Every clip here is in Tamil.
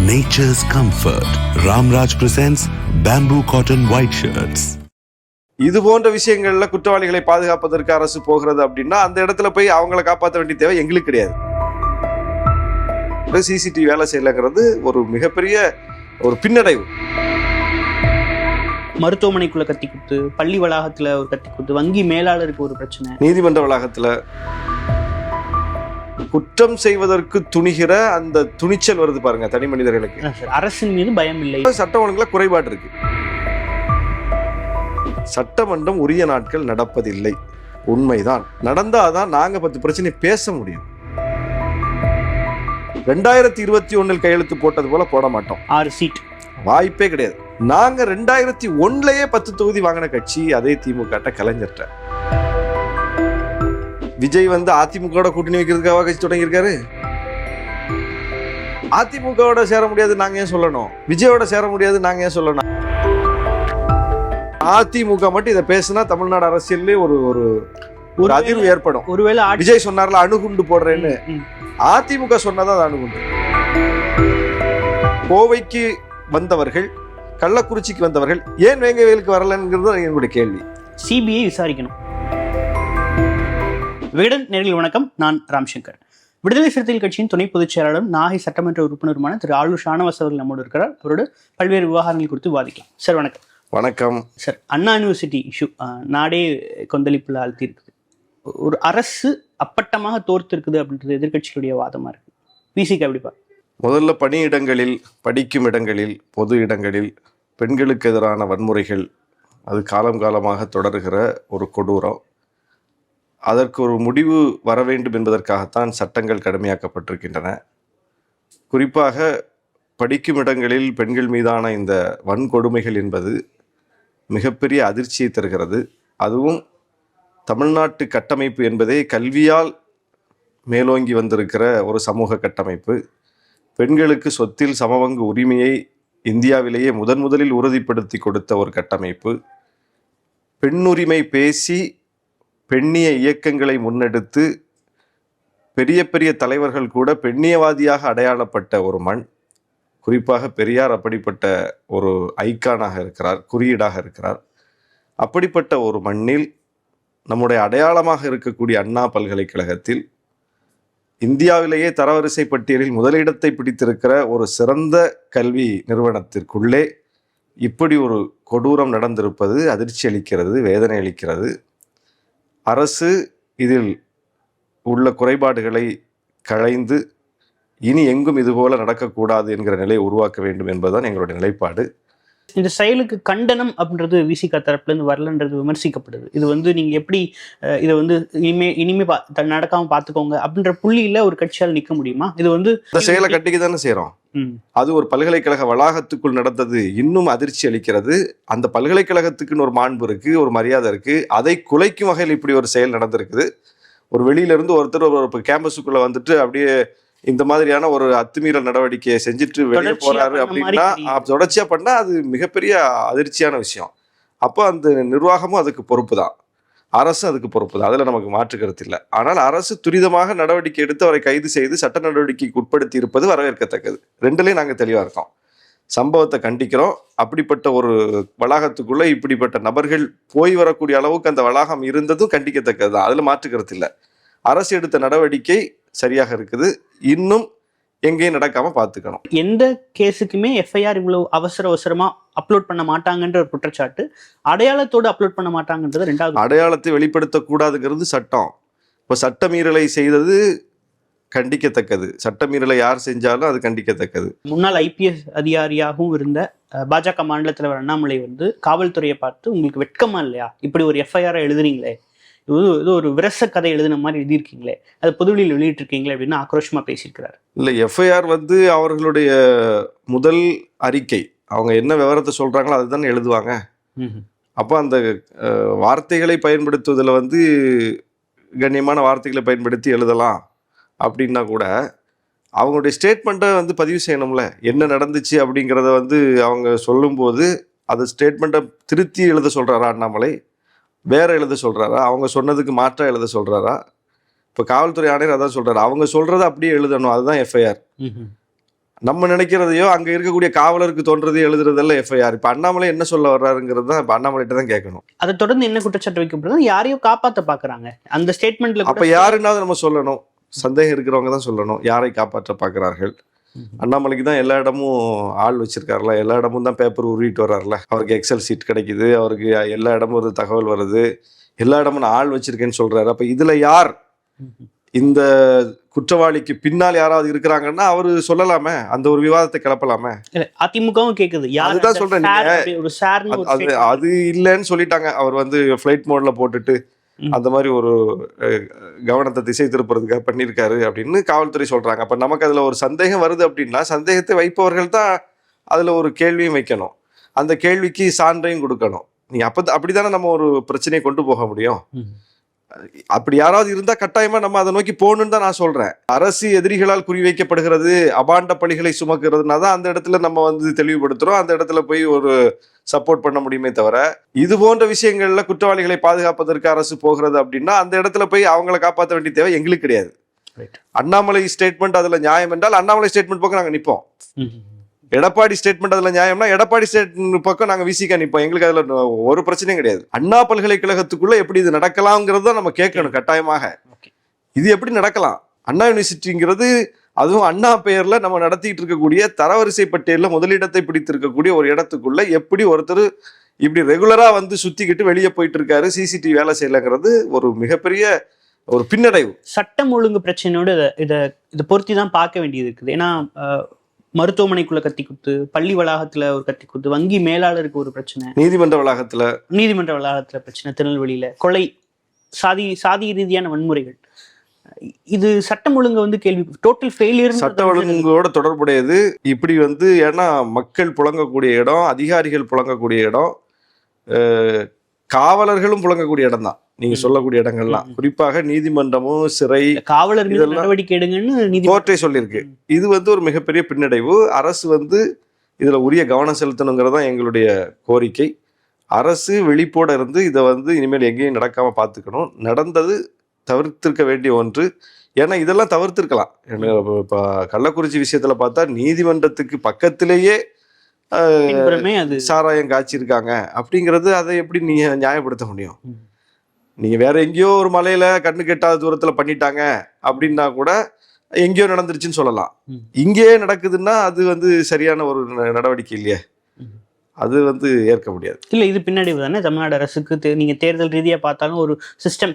nature's comfort. Ramraj presents bamboo cotton white shirts. இது போன்ற விஷயங்கள்ல குற்றவாளிகளை பாதுகாப்பதற்கு அரசு போகிறது அப்படின்னா அந்த இடத்துல போய் அவங்கள காப்பாற்ற வேண்டிய தேவை எங்களுக்கு கிடையாது. சிசிடிவி வேலை செய்யலைங்கிறது ஒரு மிகப்பெரிய ஒரு பின்னடைவு. மருத்துவமனைக்குள்ள கத்தி குத்து, பள்ளி வளாகத்துல ஒரு கத்தி குத்து, வங்கி மேலாளருக்கு ஒரு பிரச்சனை, நீதிமன்ற வளாகத்துல குற்றம் செய்வதற்கு துணிகிற அந்த துணிச்சல் வருது பாருங்க தனி மனிதர்களுக்கு. அரசின் மீது பயம் இல்லை. சட்ட ஒழுங்குல குறைபாடு இருக்கு. சட்டமன்றம் உரிய நாட்கள் நடப்பதில்லை, உண்மைதான். நடந்தாதான் நாங்க 10 பிரச்சனை பேச முடியும். 2021 கையெழுத்து போட்டது போல போட மாட்டோம். 6 சீட் வாய்ப்பே கிடையாது. நாங்க 2001 10 தொகுதி வாங்கின கட்சி அதே திமுக கலைஞர்கிட்ட. விஜய் அதிமுக கூட்டணி வைக்கிறதுக்காக கட்சி தொடங்கியிருக்காரு. அதிமுகவோட சேர முடியாது நாங்க ஏன் சொல்லணும்? விஜயோட சேர முடியாது நாங்க ஏன் சொல்லணும்? அதிமுக மட்டும் இதை பேசினா தமிழ்நாடு அரசியல்ல ஒரு அதிர்வு ஏற்படும். ஒருவேளை விஜய் சொன்னார்ல அணுகுண்டு போடுறேன்னு, அதிமுக சொன்னதான் அது அணுகுண்டு. கோவைக்கு வந்தவர்கள், கள்ளக்குறிச்சிக்கு வந்தவர்கள் ஏன் வேங்கவேலுக்கு வரலங்கிறது என்னுடைய கேள்வி. சிபிஐ விசாரிக்கணும். விகடன் நேயர்கள் வணக்கம், நான் ராம்சங்கர். விடுதலை சிறுத்தைகள் கட்சியின் துணை பொதுச் செயலாளரும் நாகை சட்டமன்ற உறுப்பினருமான திரு ஆளூர் ஷானவாஸ் அவர்கள் நம்மோடு இருக்கிறார். அவரோடு பல்வேறு விவகாரங்கள் குறித்து வாதிக்கலாம். சார் வணக்கம். வணக்கம் சார். அண்ணா யூனிவர்சிட்டி இஷ்யூ நாடே கொந்தளிப்புல ஆழ்த்தி இருக்குது. ஒரு அரசு அப்பட்டமாக தோர்த்திருக்குது அப்படின்றது எதிர்கட்சிகளுடைய வாதமா இருக்கு. விசிக்கு அப்படி பாரு. முதல்ல பணியிடங்களில், படிக்கும் இடங்களில், பொது இடங்களில் பெண்களுக்கு எதிரான வன்முறைகள் அது காலம் காலமாக தொடர்கிற ஒரு கொடூரம். அதற்கு ஒரு முடிவு வர வேண்டும் என்பதற்காகத்தான் சட்டங்கள் கடுமையாக்கப்பட்டிருக்கின்றன. குறிப்பாக படிக்கும் இடங்களில் பெண்கள் மீதான இந்த வன்கொடுமைகள் என்பது மிகப்பெரிய அதிர்ச்சியை தருகிறது. அதுவும் தமிழ்நாட்டு கட்டமைப்பு என்பதே கல்வியால் மேலோங்கி வந்திருக்கிற ஒரு சமூக கட்டமைப்பு. பெண்களுக்கு சொத்தில் சமபங்கு உரிமையை இந்தியாவிலேயே முதலில் உறுதிப்படுத்தி கொடுத்த ஒரு கட்டமைப்பு. பெண்ணுரிமை பேசி பெண்ணிய இயக்கங்களை முன்னெடுத்து பெரிய பெரிய தலைவர்கள் கூட பெண்ணியவாதியாக அடையாளப்பட்ட ஒரு மண். குறிப்பாக பெரியார் அப்படிப்பட்ட ஒரு ஐக்கானாக இருக்கிறார், குறியீடாக இருக்கிறார். அப்படிப்பட்ட ஒரு மண்ணில் நம்முடைய அடையாளமாக இருக்கக்கூடிய அண்ணா பல்கலைக்கழகத்தில் இந்தியாவிலேயே தரவரிசை பட்டியலில் முதலிடத்தை பிடித்திருக்கிற ஒரு சிறந்த கல்வி நிறுவனத்திற்குள்ளே இப்படி ஒரு கொடூரம் நடந்திருப்பது அதிர்ச்சி அளிக்கிறது, வேதனை அளிக்கிறது. அரசு இதில் உள்ள குறைபாடுகளை களைந்து இனி எங்கும் இதுபோல நடக்கக்கூடாது என்கிற நிலையை உருவாக்க வேண்டும் என்பதுதான் எங்களுடைய நிலைப்பாடு. இந்த செயலுக்கு கண்டனம் அப்படின்றது விசிக தரப்புல இருந்து வரலன்றது விமர்சிக்கப்படுது. இது நீங்க எப்படி இதை இனிமே நடக்காம பாத்துக்கோங்க அப்படின்ற புள்ளியில ஒரு கட்சியால் நிக்க முடியுமா? இது இந்த செயலை கட்டிக்கு தானே செய்யறோம். அது ஒரு பல்கலைக்கழக வளாகத்துக்குள் நடந்தது இன்னும் அதிர்ச்சி அளிக்கிறது. அந்த பல்கலைக்கழகத்துக்குன்னு ஒரு மாண்பு இருக்கு, ஒரு மரியாதை இருக்கு. அதை குலைக்கும் வகையில் இப்படி ஒரு செயல் நடந்திருக்குது. ஒரு வெளியில இருந்து ஒருத்தர் ஒரு கேம்பஸுக்குள்ள வந்துட்டு அப்படியே இந்த மாதிரியான ஒரு அத்துமீறல் நடவடிக்கையை செஞ்சுட்டு வெளியே போறாரு அப்படின்னா, தொடர்ச்சியா பண்ணா அது மிகப்பெரிய அதிர்ச்சியான விஷயம். அப்போ அந்த நிர்வாகமும் அதுக்கு பொறுப்பு தான், அரசும் அதுக்கு பொறுப்பு தான். அதுல நமக்கு மாற்று கருத்து இல்லை. ஆனால் அரசு துரிதமாக நடவடிக்கை எடுத்து அவரை கைது செய்து சட்ட நடவடிக்கைக்கு உட்படுத்தி இருப்பது வரவேற்கத்தக்கது. ரெண்டுலேயும் நாங்கள் தெளிவா இருக்கோம். சம்பவத்தை கண்டிக்கிறோம். அப்படிப்பட்ட ஒரு வளாகத்துக்குள்ள இப்படிப்பட்ட நபர்கள் போய் வரக்கூடிய அளவுக்கு அந்த வளாகம் இருந்ததும் கண்டிக்கத்தக்கது தான். அதுல மாற்று கருத்து இல்லை. அரசு எடுத்த நடவடிக்கை சரியாக இருக்குது. இன்னும் எங்கேயும் நடக்காம பார்த்துக்கணும். எந்த கேஸுக்குமே எஃப்ஐஆர் இவ்வளவு அவசரமா அப்லோட் பண்ண மாட்டாங்கன்ற ஒரு குற்றச்சாட்டு, அடையாளத்தோடு அப்லோட் பண்ண மாட்டாங்கன்றது ரெண்டாவது. அடையாளத்தை வெளிப்படுத்தக்கூடாதுங்கிறது சட்டம். இப்போ சட்டமீறலை செய்தது கண்டிக்கத்தக்கது. சட்டமீறலை யார் செஞ்சாலும் அது கண்டிக்கத்தக்கது. முன்னாள் ஐபிஎஸ் அதிகாரியாகவும் இருந்த பாஜக மாநில தலைவர் அண்ணாமலை காவல்துறையை பார்த்து உங்களுக்கு வெட்கமா இல்லையா, இப்படி ஒரு எஃப்ஐஆர் எழுதுறீங்களே, இது ஒரு விரச கதை எழுதின மாதிரி எழுதியிருக்கீங்களே, அது பொதுவெளியில் வெளியிட்டிருக்கீங்களே அப்படின்னு ஆக்ரோஷமா பேசியிருக்கிறார். இல்லை, எஃப்ஐஆர் அவர்களுடைய முதல் அறிக்கை. அவங்க என்ன விவரத்தை சொல்றாங்களோ அதுதானே எழுதுவாங்க. அப்போ அந்த வார்த்தைகளை பயன்படுத்துவதில் கண்ணியமான வார்த்தைகளை பயன்படுத்தி எழுதலாம் அப்படின்னா கூட அவங்களுடைய ஸ்டேட்மெண்ட்டை பதிவு செய்யணும்ல. என்ன நடந்துச்சு அப்படிங்கிறத அவங்க சொல்லும்போது அது ஸ்டேட்மெண்ட்டை திருத்தி எழுத சொல்கிறாரா அண்ணாமலை, வேற எழுத சொல்கிறாரா, அவங்க சொன்னதுக்கு மாற்றாக எழுத சொல்கிறாரா? இப்போ காவல்துறை ஆணையர் அதான் சொல்கிறாரு, அவங்க சொல்கிறத அப்படியே எழுதணும், அதுதான் எஃப்ஐஆர். நம்ம நினைக்கிறதையோ அங்க இருக்கக்கூடிய காவலருக்கு தோன்றதையோ எழுதுறதெல்லாம் எஃப்ஐஆர். இப்ப அண்ணாமலை என்ன சொல்ல வர்றாருங்கிறது தான் இப்ப அண்ணாமலைகிட்ட தான் கேட்கணும். அதை தொடர்ந்து என்ன குற்றச்சாட்டு வைக்கப்படுறது, யாரையும் காப்பாத்த பாக்குறாங்க அந்த ஸ்டேட்மெண்ட்ல. அப்ப யாருன்னாவது நம்ம சொல்லணும், சந்தேகம் இருக்கிறவங்க தான் சொல்லணும் யாரை காப்பாற்ற பார்க்கிறார்கள். அண்ணாமலைக்கு தான் எல்லா இடமும் ஆள் வச்சிருக்காருல, எல்லா இடமும் தான் பேப்பர் உருவிட்டு வர்றாருல, அவருக்கு எக்ஸல் சீட் கிடைக்குது, அவருக்கு எல்லா இடமும் ஒரு தகவல் வருது, எல்லா இடமும் நான் ஆள் வச்சிருக்கேன்னு சொல்றாரு. அப்ப இதுல யார் இந்த குற்றவாளிக்கு பின்னால் யாராவது இருக்கிறாங்கன்னா அவரு சொல்லலாமே, அந்த ஒரு விவாதத்தை கிளப்பலாமே. அதிமுகவும் கேக்குது, அதுதான் சொல்றேன். அது இல்லைன்னு சொல்லிட்டாங்க. அவர் வந்து ஃபிளைட் மோட்ல போட்டுட்டு அந்த மாதிரி ஒரு கவனத்தை திசை திருப்புறதுக்காக பண்ணியிருக்காரு அப்படின்னு காவல்துறை சொல்றாங்க. அப்ப நமக்கு அதுல ஒரு சந்தேகம் வருது அப்படின்னா சந்தேகத்தை வைப்பவர்கள் தான் அதுல ஒரு கேள்வியும் வைக்கணும், அந்த கேள்விக்கு சான்றையும் கொடுக்கணும். நீ அப்படித்தானே நம்ம ஒரு பிரச்சனையை கொண்டு போக முடியும். அப்படி யாராவது இருந்தா கட்டாயமா நம்ம அதை நோக்கி போகணும்னு தான் நான் சொல்றேன். அரசு எதிரிகளால் குறிவைக்கப்படுகிறது, அபாண்ட பழிகளை சுமக்கிறதுனா தான் அந்த இடத்துல நம்ம வந்து தெளிவுபடுத்துறோம், அந்த இடத்துல போய் ஒரு சப்போர்ட் பண்ண முடியுமே தவிர, இது போன்ற விஷயங்கள்ல குற்றவாளிகளை பாதுகாப்பதற்கு அரசு போகிறது அப்படின்னா அந்த இடத்துல போய் அவங்களை காப்பாற்ற வேண்டிய தேவை எங்களுக்கு கிடையாது. அண்ணாமலை ஸ்டேட்மெண்ட் அதுல நியாயம் என்றால் அண்ணாமலை ஸ்டேட்மெண்ட் பக்கம் நாங்க நிற்போம். எடப்பாடி ஸ்டேட்மெண்ட் அதுல நியாயம்னா எடப்பாடி ஸ்டேட்மெண்ட் பக்கம் நாங்க விசிக நிற்போம். எங்களுக்கு அதுல ஒரு பிரச்சனையும் கிடையாது. அண்ணா பல்கலைக்கழகத்துக்குள்ள எப்படி இது நடக்கலாம்ங்கிறத நம்ம கேட்கணும் கட்டாயமாக. இது எப்படி நடக்கலாம்? அண்ணா யூனிவர்சிட்டிங்கிறது அதுவும் அண்ணா பெயர்ல நம்ம நடத்திட்டு இருக்கக்கூடிய தரவரிசை பட்டியலில் முதலிடத்தை பிடித்திருக்கக்கூடிய ஒரு இடத்துக்குள்ள எப்படி ஒருத்தர் இப்படி ரெகுலரா வந்து சுத்திக்கிட்டு வெளியே போயிட்டு இருக்காரு, சிசிடிவி வேலை செய்யலங்கிறது ஒரு மிகப்பெரிய ஒரு பின்னடைவு. சட்டம் ஒழுங்கு பிரச்சனையோடு இதை பொருத்தி தான் பார்க்க வேண்டியது இருக்குது. ஏன்னா மருத்துவமனைக்குள்ள கத்தி குத்து, பள்ளி வளாகத்துல ஒரு கத்தி குத்து, வங்கி மேலாளருக்கு ஒரு பிரச்சனை, நீதிமன்ற வளாகத்துல பிரச்சனை, திருநெல்வேலியில கொலை, சாதி ரீதியான வன்முறைகள். இது சட்டம் ஒழுங்கு வந்து கேள்வி, டோட்டல் ஃபெயிலியர். சட்ட ஒழுங்கோட தொடர்புடையது. இப்படி வந்து ஏன்னா மக்கள் புழங்கக்கூடிய இடம், அதிகாரிகள் புழங்கக்கூடிய இடம், காவலர்களும் புழங்கக்கூடிய இடம் தான் நீங்க சொல்லக்கூடிய இடங்கள்லாம். குறிப்பாக நீதிமன்றமும் சிறை, காவலர் மீது நடவடிக்கை எடுங்கன்னு கோர்ட்டே சொல்லியிருக்கு. இது வந்து ஒரு மிகப்பெரிய பின்னடைவு. அரசு வந்து இதுல உரிய கவனம் செலுத்தணுங்கிறதா எங்களுடைய கோரிக்கை. அரசு வெளிப்போட இருந்து இதை வந்து இனிமேல் எங்கேயும் நடக்காம பார்த்துக்கணும். நடந்தது தவிர்த்திருக்க வேண்டிய ஒன்று. ஏன்னா இதெல்லாம் தவிர்த்திருக்கலாம். இப்போ கள்ளக்குறிச்சி விஷயத்துல பார்த்தா நீதிமன்றத்துக்கு பக்கத்திலேயே சாராயம் காய்ச்சிருக்காங்க அப்படிங்கிறது, அதை எப்படி நீங்க நியாயப்படுத்த முடியும்? நீங்க வேற எங்கேயோ ஒரு மலையில கண்ணு கெட்டாத தூரத்துல பண்ணிட்டாங்க அப்படின்னா கூட எங்கேயோ நடந்துருச்சுன்னு சொல்லலாம். இங்கேயே நடக்குதுன்னா அது வந்து சரியான ஒரு நடவடிக்கை இல்லையே, அது வந்து ஏற்க முடியாது. இல்ல இது பின்னடைவு தானே தமிழ்நாடு அரசுக்கு. நீங்க தேர்தல் ரீதியா பார்த்தாலும் ஒரு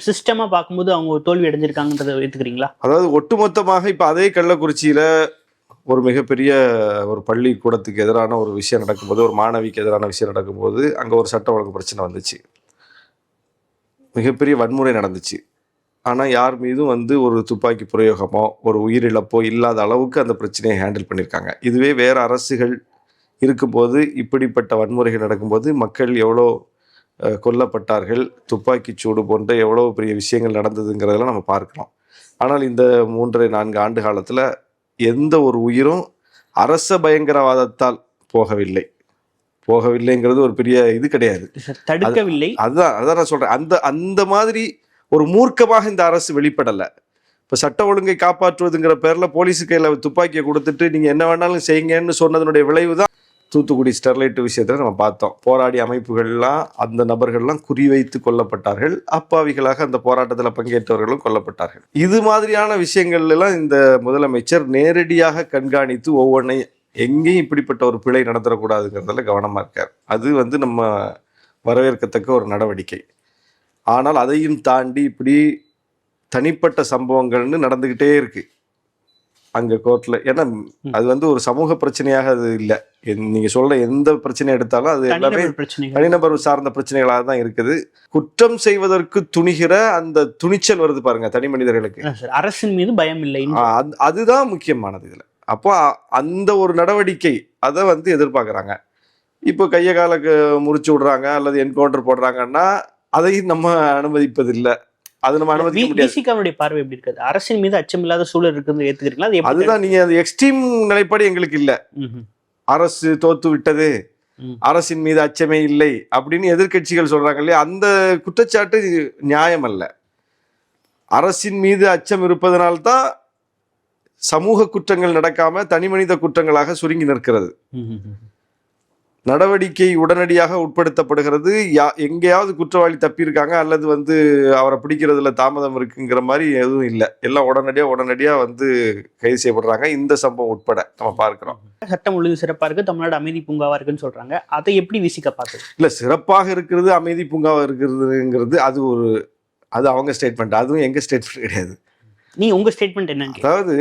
சிஸ்டமா பார்க்கும்போது அவங்க ஒரு தோல்வி அடைஞ்சிருக்காங்கன்றதை எடுத்துக்கிறீங்களா? அதாவது ஒட்டுமொத்தமாக இப்ப அதே கள்ளக்குறிச்சியில ஒரு மிகப்பெரிய ஒரு பள்ளிக்கூடத்துக்கு எதிரான ஒரு விஷயம் நடக்கும்போது, ஒரு மாணவிக்கு எதிரான விஷயம் நடக்கும்போது அங்க ஒரு சட்ட ஒழுங்கு பிரச்சனை வந்துச்சு, மிகப்பெரிய வன்முறை நடந்துச்சு. ஆனால் யார் மீதும் வந்து ஒரு துப்பாக்கி பிரயோகமோ ஒரு உயிரிழப்போ இல்லாத அளவுக்கு அந்த பிரச்சனையை ஹேண்டில் பண்ணியிருக்காங்க. இதுவே வேறு அரசுகள் இருக்கும்போது இப்படிப்பட்ட வன்முறைகள் நடக்கும்போது மக்கள் எவ்வளோ கொல்லப்பட்டார்கள், துப்பாக்கி சூடு போன்ற எவ்வளோ பெரிய விஷயங்கள் நடந்ததுங்கிறதெல்லாம் நம்ம பார்க்கலாம். ஆனால் இந்த 3-4 ஆண்டு காலத்தில் எந்த ஒரு உயிரும் அரச பயங்கரவாதத்தால் போகவில்லைங்கிறது ஒரு பெரிய இது கிடையாது, தடுக்கவில்லை. அதான் நான் சொல்றேன். அந்த மாதிரி ஒரு மூர்க்கமாக இந்த அரசு வெளிப்படலை. இப்போ சட்ட ஒழுங்கை காப்பாற்றுவதுங்கிற பேர்ல போலீஸு கையில துப்பாக்கியை கொடுத்துட்டு நீங்க என்ன வேணாலும் செய்யுங்கன்னு சொன்னதனுடைய விளைவு தான் தூத்துக்குடி ஸ்டெர்லைட் விஷயத்துல நம்ம பார்த்தோம். போராடிய அமைப்புகள்லாம் அந்த நபர்கள்லாம் குறிவைத்து கொல்லப்பட்டார்கள், அப்பாவிகளாக அந்த போராட்டத்தில் பங்கேற்றவர்களும் கொல்லப்பட்டார்கள். இது மாதிரியான விஷயங்கள் எல்லாம் இந்த முதலமைச்சர் நேரடியாக கண்காணித்து ஒவ்வொன்றையும் எங்கேயும் இப்படிப்பட்ட ஒரு பிழை நடத்தக்கூடாதுங்கிறதுல கவனமா இருக்கார். அது வந்து நம்ம வரவேற்கத்தக்க ஒரு நடவடிக்கை. ஆனால் அதையும் தாண்டி இப்படி தனிப்பட்ட சம்பவங்கள்னு நடந்துகிட்டே இருக்கு அங்க கோர்ட்ல. ஏன்னா அது வந்து ஒரு சமூக பிரச்சனையாக அது இல்லை. நீங்க சொல்ற எந்த பிரச்சனை எடுத்தாலும் அது எல்லாமே தனிநபர் சார்ந்த பிரச்சனைகளாக தான் இருக்குது. குற்றம் செய்வதற்கு துணிகிற அந்த துணிச்சல் வருது பாருங்க தனி மனிதர்களுக்கு, அரசின் மீது பயம் இல்லை, அதுதான் முக்கியமானது இதுல. அப்போ அந்த ஒரு நடவடிக்கை அதை வந்து எதிர்பார்க்குறாங்க. இப்போ கையை கால முறிச்சு விடுறாங்க அல்லது என்கவுண்டர் போடுறாங்கன்னா அதையும் நம்ம அனுமதிப்பதில்லை. அது நம்ம அனுமதிக்க முடியாது. பார்வை எப்படி இருக்குது? அரசின் மீது அச்சமில்லாத சூழல் இருக்குது, ஏத்துக்கிறீங்களா? அதுதான் நீங்க அந்த எக்ஸ்ட்ரீம் நிலைப்பாடு எங்களுக்கு இல்லை. அரசு தோத்து விட்டது, அரசின் மீது அச்சமே இல்லை அப்படின்னு எதிர்கட்சிகள் சொல்றாங்க இல்லையா, அந்த குற்றச்சாட்டு நியாயம் அல்ல. அரசின் மீது அச்சம் இருப்பதனால்தான் சமூக குற்றங்கள் நடக்காம தனி மனித குற்றங்களாக சுருங்கி நிற்கிறது. நடவடிக்கை உடனடியாக உட்படுத்தப்படுகிறது. எங்கேயாவது குற்றவாளி தப்பியிருக்காங்க அல்லது வந்து அவரை பிடிக்கிறதுல தாமதம் இருக்குங்கிற மாதிரி எதுவும் இல்லை. எல்லாம் உடனடியா வந்து கைது செய்யப்படுறாங்க. இந்த சம்பவம் உட்பட நம்ம பார்க்கிறோம். சட்டம் ஒழுங்கு சிறப்பா இருக்கு, தமிழ்நாடு அமைதி பூங்காவா இருக்குன்னு சொல்றாங்க. அதை எப்படி விசிக்க பார்த்தது? இல்ல, சிறப்பாக இருக்கிறது, அமைதி பூங்காவா இருக்கிறதுங்கிறது அது அவங்க ஸ்டேட்மெண்ட். அதுவும் எங்க ஸ்டேட்மெண்ட் கிடையாது. நீ உங்க ஸ்டேட்மெண்ட் என்ன? அதாவது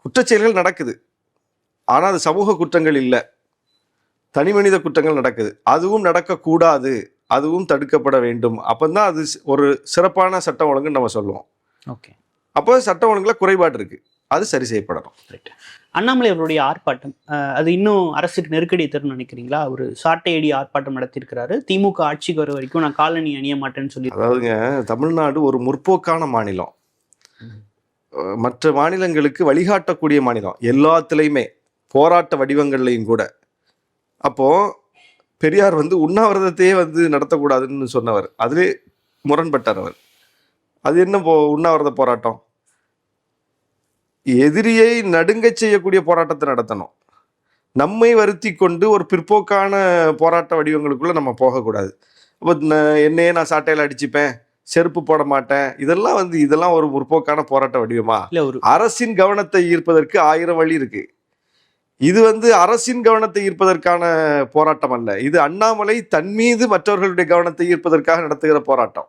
குற்றச்செயல்கள் நடக்குது, ஆனா அது சமூக குற்றங்கள் இல்லை, தனி மனித குற்றங்கள் நடக்குது. அதுவும் நடக்கக்கூடாது, அதுவும் தடுக்கப்பட வேண்டும். அப்பதான் அது ஒரு சிறப்பான சட்டம் ஒழுங்குன்னு நம்ம சொல்லுவோம். ஓகே, அப்போ சட்டம் ஒழுங்குல குறைபாடு இருக்கு, அது சரி செய்யப்படணும். அண்ணாமலை அவருடைய ஆர்ப்பாட்டம் அது இன்னும் அரசுக்கு நெருக்கடி தரும்னு நினைக்கிறீங்களா? ஒரு சாட்டையடி ஆர்ப்பாட்டம் நடத்திருக்கிறாரு. திமுக ஆட்சிக்கு வர வரைக்கும் நான் காலனி அணிய மாட்டேன்னு சொல்லி. அதாவதுங்க, தமிழ்நாடு ஒரு முற்போக்கான மாநிலம், மற்ற மாநிலங்களுக்கு வழிகாட்டக்கூடிய மாநிலம், எல்லாத்துலேயுமே போராட்ட வடிவங்கள்லையும் கூட. அப்போ பெரியார் வந்து உண்ணாவிரதத்தையே வந்து நடத்தக்கூடாதுன்னு சொன்னவர், அதிலே முரண்பட்டார் அவர். அது என்ன உண்ணாவிரத போராட்டம்? எதிரியை நடுங்க செய்யக்கூடிய போராட்டத்தை நடத்தணும். நம்மை வருத்தி கொண்டு ஒரு பிற்போக்கான போராட்ட வடிவங்களுக்குள்ள நம்ம போகக்கூடாது. அப்போ என்னையே நான் சாட்டையில அடிச்சுப்பேன், செருப்பு போட மாட்டேன், இதெல்லாம் ஒரு முற்போக்கான போராட்ட வடிவமா? அரசின் கவனத்தை ஈர்ப்பதற்கு 1000 வழி இருக்கு. இது வந்து அரசின் கவனத்தை ஈர்ப்பதற்கான போராட்டம் அல்ல. இது அண்ணாமலை தன் மீது மற்றவர்களுடைய கவனத்தை ஈர்ப்பதற்காக நடத்துகிற போராட்டம்.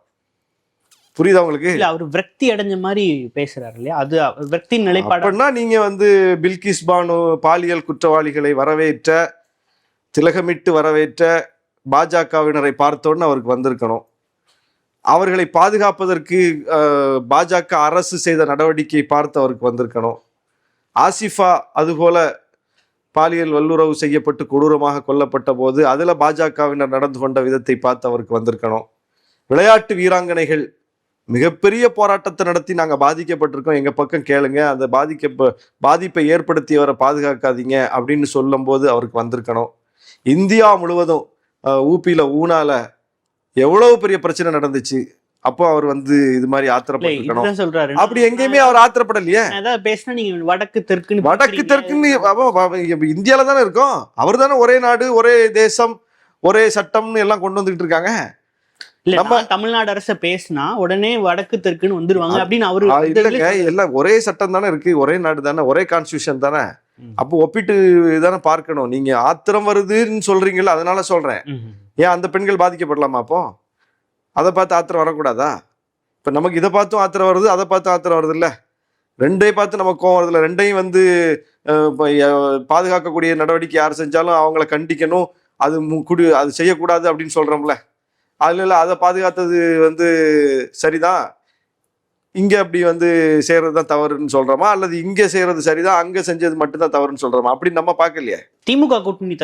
புரியுதா உங்களுக்கு? இல்ல, அவர் விரக்தி அடைஞ்ச மாதிரி பேசுறாரு இல்லையா? அது விரக்தியின் நிலைப்பாடுனா நீங்க வந்து பில்கிஸ் பானு பாலியல் குற்றவாளிகளை வரவேற்ற, திலகமிட்டு வரவேற்ற பாஜகவினரை பார்த்தோன்னு அவருக்கு வந்திருக்கணும். அவர்களை பாதுகாப்பதற்கு பாஜக அரசு செய்த நடவடிக்கையை பார்த்து அவருக்கு வந்திருக்கணும். ஆசிஃபா அதுபோல பாலியல் வல்லுறவு செய்யப்பட்டு கொடூரமாக கொல்லப்பட்ட போது அதில் பாஜகவினர் நடந்து கொண்ட விதத்தை பார்த்து அவருக்கு வந்திருக்கணும். விளையாட்டு வீராங்கனைகள் மிகப்பெரிய போராட்டத்தை நடத்தி நாங்கள் பாதிக்கப்பட்டிருக்கோம், எங்கள் பக்கம் கேளுங்க, அந்த பாதிப்பை ஏற்படுத்தியவரை பாதுகாக்காதீங்க அப்படின்னு சொல்லும் போது அவருக்கு வந்திருக்கணும். இந்தியா முழுவதும் ஊபியில் ஊனால எவ்வளவு பெரிய பிரச்சனை நடந்துச்சு, அப்போ அவர் வந்து இது மாதிரி ஆத்திரப்பட்டிருக்கணும். சொல்றாரு. அப்படி எங்கேயுமே அவர் ஆத்திரப்படலையே. பேசினா நீங்க வடக்கு தெற்குன்னு இந்தியால தானே இருக்கோம். அவர் தானே ஒரே நாடு, ஒரே தேசம், ஒரே சட்டம்னு எல்லாம் கொண்டு வந்துட்டு இருக்காங்க. நம்ம தமிழ்நாடு அரச பேசினா உடனே வடக்கு தெற்குன்னு வந்துருவாங்க அப்படின்னு அவரு இல்லைங்க. எல்லாம் ஒரே சட்டம் தானே இருக்கு, ஒரே நாடு தானே, ஒரே கான்ஸ்டியூஷன் தானே. அப்போ ஒப்பிட்டு தானே பார்க்கணும். நீங்க ஆத்திரம் வருதுன்னு சொல்றீங்கல்ல, அதனால சொல்றேன். ஏன் அந்த பெண்கள் பாதிக்கப்படலாமா? அப்போ அதை பார்த்து ஆத்திரம் வரக்கூடாதா? இப்போ நமக்கு இதை பார்த்தும் ஆத்திரம் வருது, அதை பார்த்தும் ஆத்திரம் வருது இல்லை? ரெண்டையும் பார்த்து நமக்கு கோவம் வருது இல்லை? ரெண்டையும் வந்து பாதுகாக்கக்கூடிய நடவடிக்கை யார் செஞ்சாலும் அவங்கள கண்டிக்கணும், அது செய்யக்கூடாது அப்படின்னு சொல்றோம்ல. அதுல அதை பாதுகாத்தது வந்து சரிதான், இங்க அப்படி வந்து செய்யறது தான் தவறுன்னு சொல்றோமா, அல்லது இங்க செய்யறது சரிதான் அங்க செஞ்சது மட்டும்தான் தவறுன்னு சொல்றோமா? அப்படி நம்ம பார்க்கலையே. திமுக கூட்டணி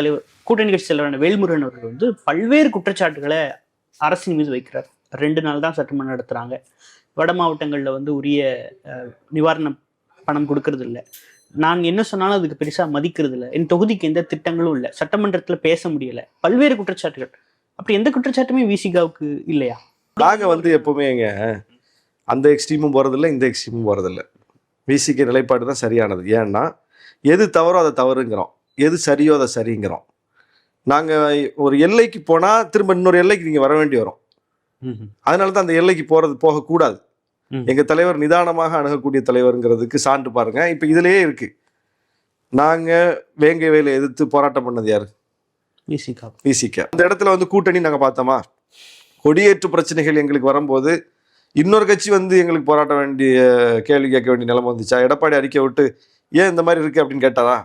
கட்சி தலைவரான வேல்முருகன் அவர்கள் வந்து பல்வேறு குற்றச்சாட்டுகளை அரசின் மீது வைக்கிறார். 2 நாள் தான் சட்டமன்றம் நடத்துறாங்க. வட மாவட்டங்கள்ல வந்து உரிய நிவாரண பணம் கொடுக்கறது இல்லை. நான் என்ன சொன்னாலும் அதுக்கு பெருசா மதிக்கிறது இல்லை. என் தொகுதிக்கு எந்த திட்டங்களும் இல்லை. சட்டமன்றத்துல பேச முடியல. பல்வேறு குற்றச்சாட்டுகள். அப்படி எந்த குற்றச்சாட்டுமே விசிகாவுக்கு இல்லையா? நாங்க வந்து எப்பவுமே அந்த எக்ஸ்ட்ரீமும் போறதில்லை, இந்த எக்ஸ்ட்ரீமும் போறதில்லை. விசிக நிலைப்பாடு தான் சரியானது. ஏன்னா எது தவறோ அதை தவறுங்கிறோம், எது சரியோ அதை சரிங்கிறோம். நாங்கள் ஒரு எல்லைக்கு போனால் திரும்ப இன்னொரு எல்லைக்கு நீங்கள் வர வேண்டி வரும். அதனால தான் அந்த எல்லைக்கு போகக்கூடாது. எங்கள் தலைவர் நிதானமாக அணுகக்கூடிய தலைவருங்கிறதுக்கு சான்று பாருங்க. இப்போ இதுலேயே இருக்கு. நாங்கள் வேங்கை வேலை எதிர்த்து போராட்டம் பண்ணது யாரு? விசிக. அந்த இடத்துல வந்து கூட்டணி நாங்கள் பார்த்தோமா? கொடியேற்று பிரச்சனைகள் எங்களுக்கு வரும்போது இன்னொரு கட்சி வந்து எங்களுக்கு போராட்ட வேண்டிய, கேள்வி கேட்க வேண்டிய நிலைமை வந்துச்சா? எடப்பாடி அறிக்கை விட்டு ஏன் இந்த மாதிரி இருக்கு அப்படின்னு கேட்டாரா?